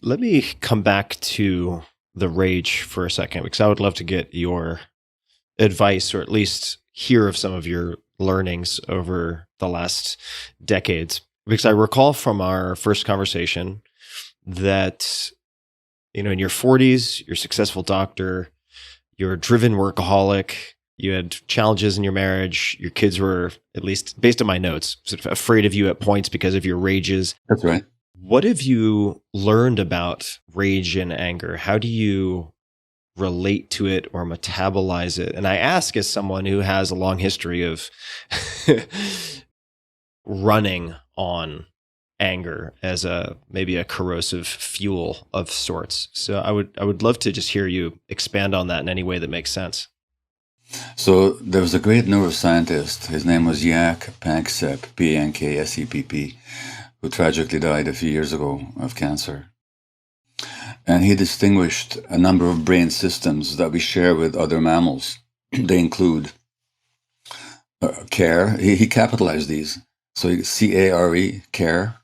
Let me come back to the rage for a second, because I would love to get your advice, or at least hear of some of your learnings over the last decades. Because I recall from our first conversation that, in your 40s, you're a successful doctor, you're a driven workaholic, you had challenges in your marriage, your kids were, at least based on my notes, sort of afraid of you at points because of your rages. That's right. What have you learned about rage and anger? How do you relate to it or metabolize it? And I ask as someone who has a long history of running on anger as maybe a corrosive fuel of sorts. So I would love to just hear you expand on that in any way that makes sense. So there was a great neuroscientist. His name was Jaak Panksepp, Panksepp, who tragically died a few years ago of cancer. And he distinguished a number of brain systems that we share with other mammals. They include care. He capitalized these. So C-A-R-E, care.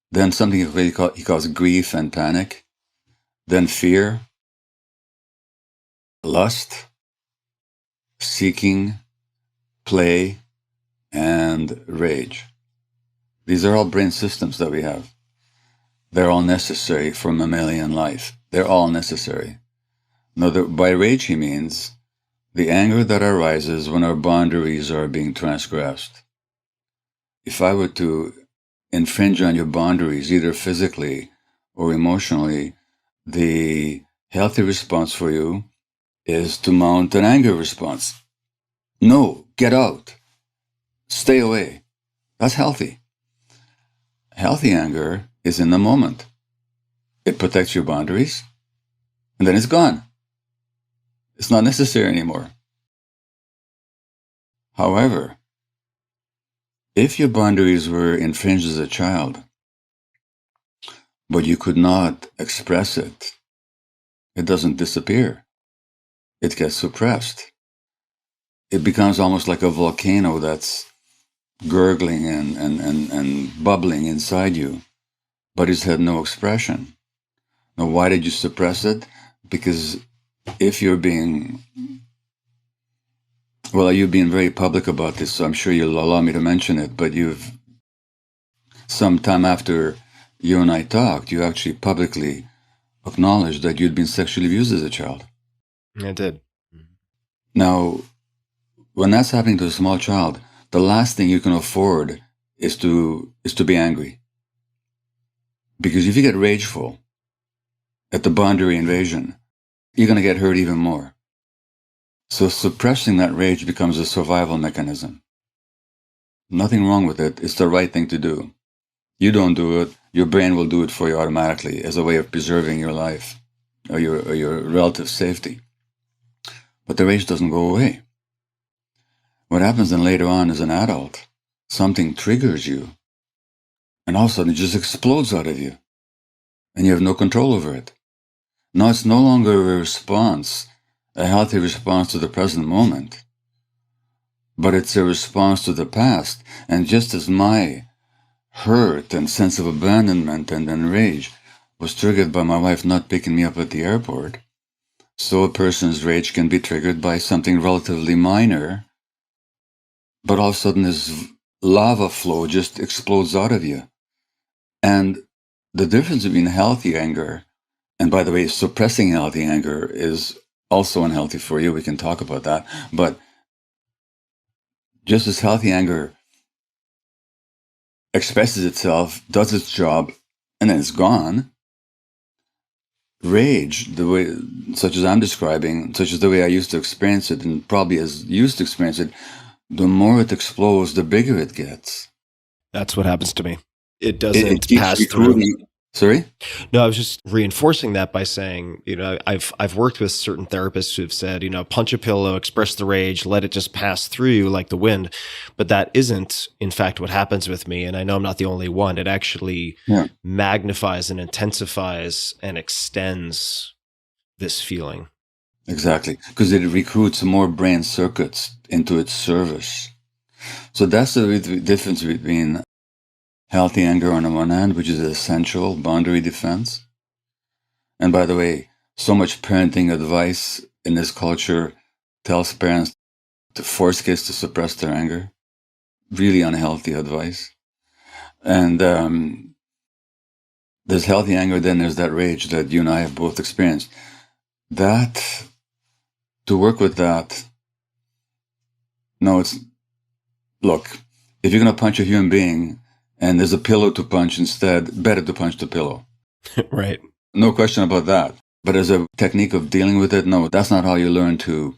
Then something he calls grief and panic. Then fear, lust, seeking, play, and rage. These are all brain systems that we have. They're all necessary for mammalian life. They're all necessary. Now, by rage, he means the anger that arises when our boundaries are being transgressed. If I were to infringe on your boundaries, either physically or emotionally, the healthy response for you is to mount an anger response. No, get out. Stay away. That's healthy. Healthy anger is in the moment. It protects your boundaries, and then it's gone. It's not necessary anymore. However, if your boundaries were infringed as a child, but you could not express it, it doesn't disappear. It gets suppressed. It becomes almost like a volcano that's gurgling and bubbling inside you, but it's had no expression. Now, why did you suppress it? Because if you're being, you've been very public about this, so I'm sure you'll allow me to mention it, but some time after you and I talked, you actually publicly acknowledged that you'd been sexually abused as a child. I did. Now, when that's happening to a small child, the last thing you can afford is to be angry. Because if you get rageful at the boundary invasion, you're going to get hurt even more. So suppressing that rage becomes a survival mechanism. Nothing wrong with it. It's the right thing to do. You don't do it, your brain will do it for you automatically as a way of preserving your life or your relative safety. But the rage doesn't go away. What happens then later on as an adult, something triggers you, and all of a sudden it just explodes out of you, and you have no control over it. Now it's no longer a response, a healthy response to the present moment, but it's a response to the past. And just as my hurt and sense of abandonment and rage was triggered by my wife not picking me up at the airport, so a person's rage can be triggered by something relatively minor, but all of a sudden this lava flow just explodes out of you. And the difference between healthy anger, and by the way, suppressing healthy anger is also unhealthy for you. We can talk about that. But just as healthy anger expresses itself, does its job, and then it's gone, rage, the way, such as I'm describing, such as the way I used to experience it, and probably as you used to experience it, the more it explodes, the bigger it gets. That's what happens to me. It doesn't pass through. Sorry? No, I was just reinforcing that by saying, I've worked with certain therapists who've said, punch a pillow, express the rage, let it just pass through you like the wind. But that isn't, in fact, what happens with me. And I know I'm not the only one. It actually magnifies and intensifies and extends this feeling. Exactly, because it recruits more brain circuits into its service. So that's the difference between healthy anger on the one hand, which is essential boundary defense, And by the way, so much parenting advice in this culture tells parents to force kids to suppress their anger. Really unhealthy advice. And there's healthy anger, then there's that rage that you and I have both experienced. That, to work with that, look, if you're going to punch a human being and there's a pillow to punch instead, better to punch the pillow. Right. No question about that. But as a technique of dealing with it, no, that's not how you learn to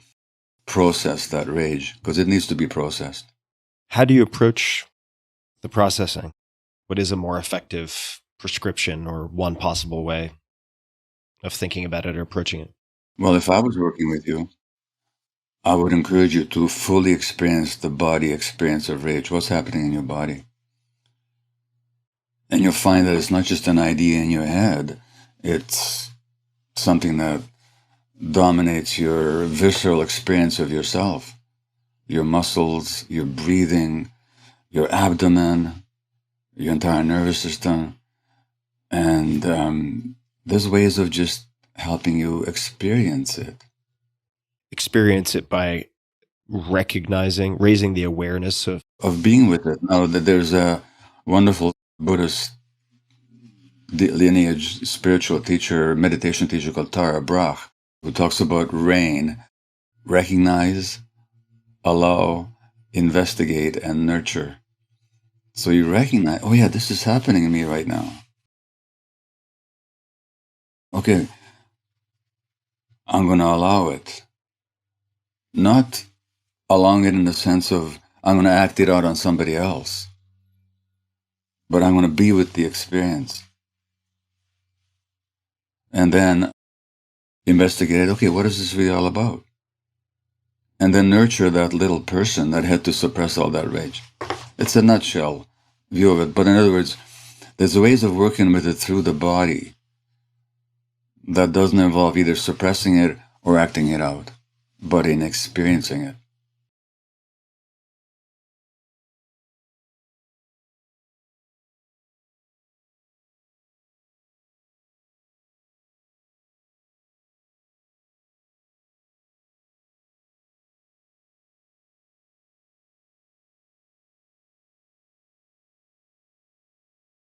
process that rage, because it needs to be processed. How do you approach the processing? What is a more effective prescription or one possible way of thinking about it or approaching it? Well, if I was working with you, I would encourage you to fully experience the body experience of rage. What's happening in your body? And you'll find that it's not just an idea in your head. It's something that dominates your visceral experience of yourself. Your muscles, your breathing, your abdomen, your entire nervous system. And there's ways of just helping you experience it. Experience it by recognizing, raising the awareness of being with it. Now, there's a wonderful Buddhist lineage spiritual teacher, meditation teacher called Tara Brach, who talks about rain: recognize, allow, investigate, and nurture. So you recognize, oh yeah, this is happening in me right now. Okay, I'm going to allow it. Not allowing it in the sense of I'm going to act it out on somebody else, but I'm going to be with the experience. And then investigate, okay, what is this really all about? And then nurture that little person that had to suppress all that rage. It's a nutshell view of it. But in other words, there's ways of working with it through the body that doesn't involve either suppressing it or acting it out, but in experiencing it.